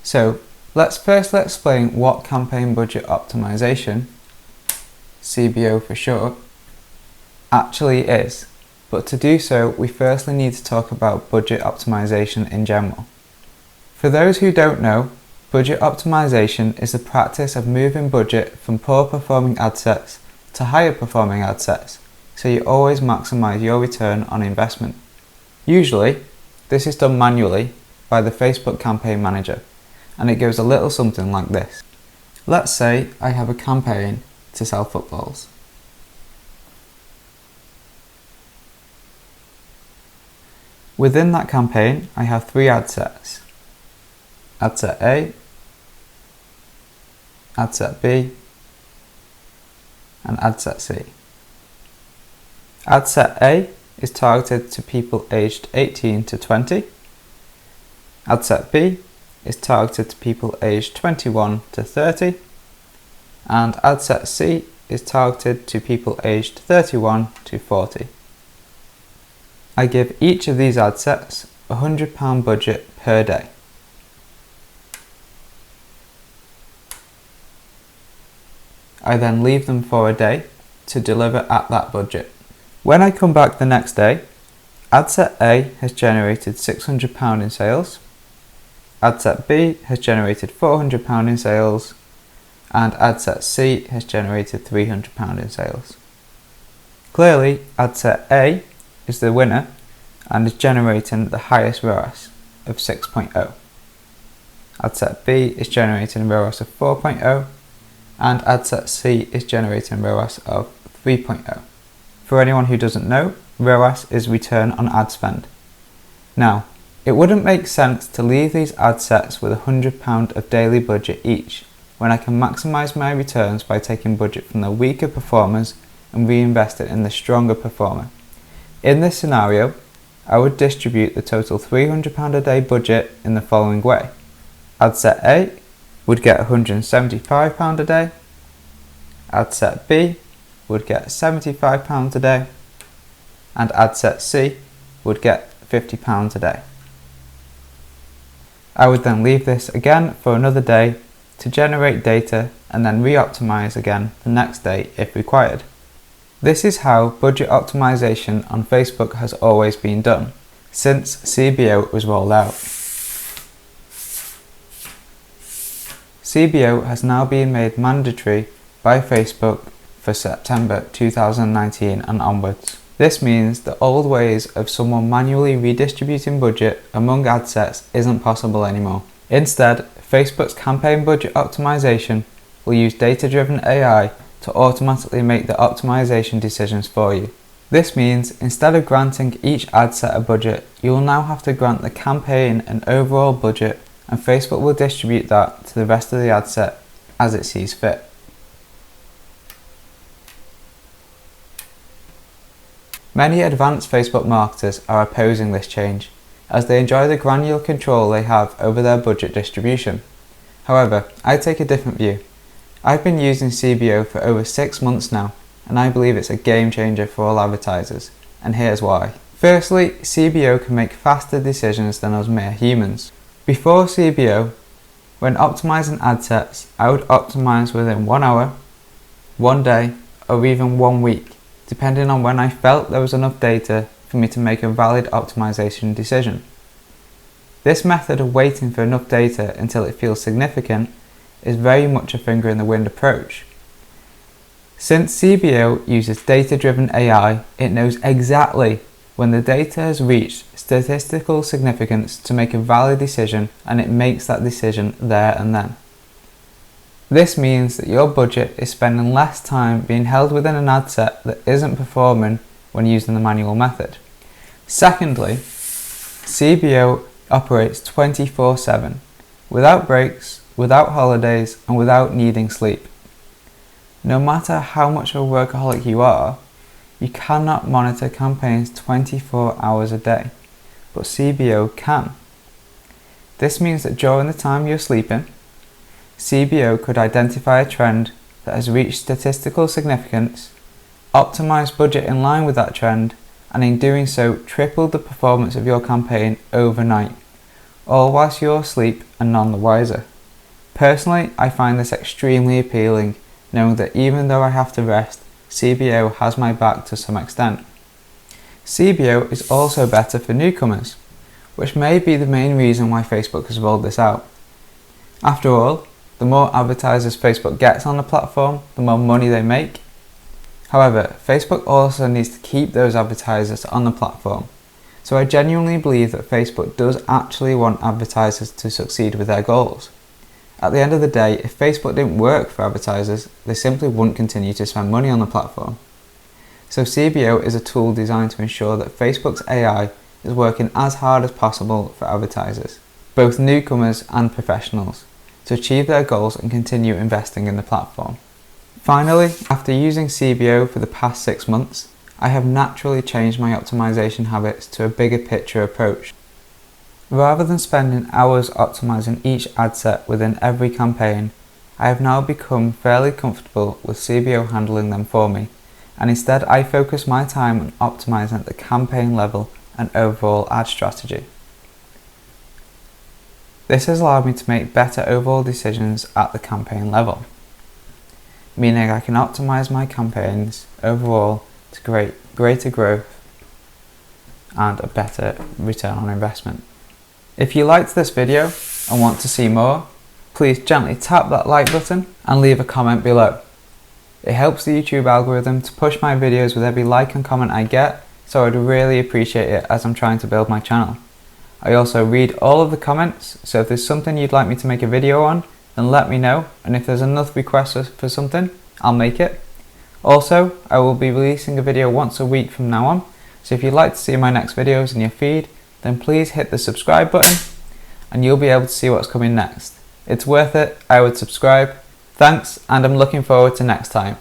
So let's firstly explain what campaign budget optimization, CBO for short, actually is. But to do so, we firstly need to talk about budget optimization in general. For those who don't know, budget optimization is the practice of moving budget from poor performing ad sets to higher performing ad sets, so you always maximize your return on investment. Usually, this is done manually by the Facebook campaign manager, and it goes a little something like this. Let's say I have a campaign to sell footballs. Within that campaign, I have 3 ad sets. Ad set A, ad set B, and ad set C. Ad set A is targeted to people aged 18 to 20. Ad set B is targeted to people aged 21 to 30. And ad set C is targeted to people aged 31 to 40. I give each of these ad sets a £100 budget per day. I then leave them for a day to deliver at that budget. When I come back the next day, ad set A has generated £600 in sales, ad set B has generated £400 in sales, and ad set C has generated £300 in sales. Clearly, ad set A is the winner and is generating the highest ROAS of 6.0. Ad set B is generating ROAS of 4.0, and ad set C is generating ROAS of 3.0. For anyone who doesn't know, ROAS is return on ad spend. Now, it wouldn't make sense to leave these ad sets with £100 of daily budget each, when I can maximise my returns by taking budget from the weaker performers and reinvest it in the stronger performer. In this scenario, I would distribute the total £300 a day budget in the following way. Ad set A would get £175 a day, ad set B would get £75 a day, and ad set C would get £50 a day. I would then leave this again for another day to generate data and then re-optimize again the next day if required. This is how budget optimization on Facebook has always been done, since CBO was rolled out. CBO has now been made mandatory by Facebook for September 2019 and onwards. This means the old ways of someone manually redistributing budget among ad sets isn't possible anymore. Instead, Facebook's campaign budget optimization will use data-driven AI to automatically make the optimization decisions for you. This means instead of granting each ad set a budget, you will now have to grant the campaign an overall budget, and Facebook will distribute that to the rest of the ad set as it sees fit. Many advanced Facebook marketers are opposing this change, as they enjoy the granular control they have over their budget distribution. However, I take a different view. I've been using CBO for over 6 months now, and I believe it's a game changer for all advertisers, and here's why. Firstly, CBO can make faster decisions than us mere humans. Before CBO, when optimizing ad sets, I would optimize within 1 hour, 1 day, or even 1 week, depending on when I felt there was enough data for me to make a valid optimization decision. This method of waiting for enough data until it feels significant is very much a finger in the wind approach. Since CBO uses data-driven AI, it knows exactly when the data has reached statistical significance to make a valid decision, and it makes that decision there and then. This means that your budget is spending less time being held within an ad set that isn't performing when using the manual method. Secondly, CBO operates 24/7, without breaks, without holidays, and without needing sleep. No matter how much of a workaholic you are, you cannot monitor campaigns 24 hours a day, but CBO can. This means that during the time you're sleeping, CBO could identify a trend that has reached statistical significance, optimize budget in line with that trend, and in doing so triple the performance of your campaign overnight, all whilst you're asleep and none the wiser. Personally, I find this extremely appealing, knowing that even though I have to rest, CBO has my back to some extent. CBO is also better for newcomers, which may be the main reason why Facebook has rolled this out. After all, the more advertisers Facebook gets on the platform, the more money they make. However, Facebook also needs to keep those advertisers on the platform, so I genuinely believe that Facebook does actually want advertisers to succeed with their goals. At the end of the day, if Facebook didn't work for advertisers, they simply wouldn't continue to spend money on the platform. So CBO is a tool designed to ensure that Facebook's AI is working as hard as possible for advertisers, both newcomers and professionals, to achieve their goals and continue investing in the platform. Finally, after using CBO for the past 6 months, I have naturally changed my optimization habits to a bigger picture approach. Rather than spending hours optimizing each ad set within every campaign, I have now become fairly comfortable with CBO handling them for me, and instead I focus my time on optimizing at the campaign level and overall ad strategy. This has allowed me to make better overall decisions at the campaign level, meaning I can optimize my campaigns overall to create greater growth and a better return on investment. If you liked this video and want to see more, please gently tap that like button and leave a comment below. It helps the YouTube algorithm to push my videos with every like and comment I get, so I'd really appreciate it as I'm trying to build my channel. I also read all of the comments, so if there's something you'd like me to make a video on, then let me know, and if there's enough requests for something, I'll make it. Also, I will be releasing a video once a week from now on, so if you'd like to see my next videos in your feed, then please hit the subscribe button and you'll be able to see what's coming next. It's worth it, I would subscribe. Thanks, and I'm looking forward to next time.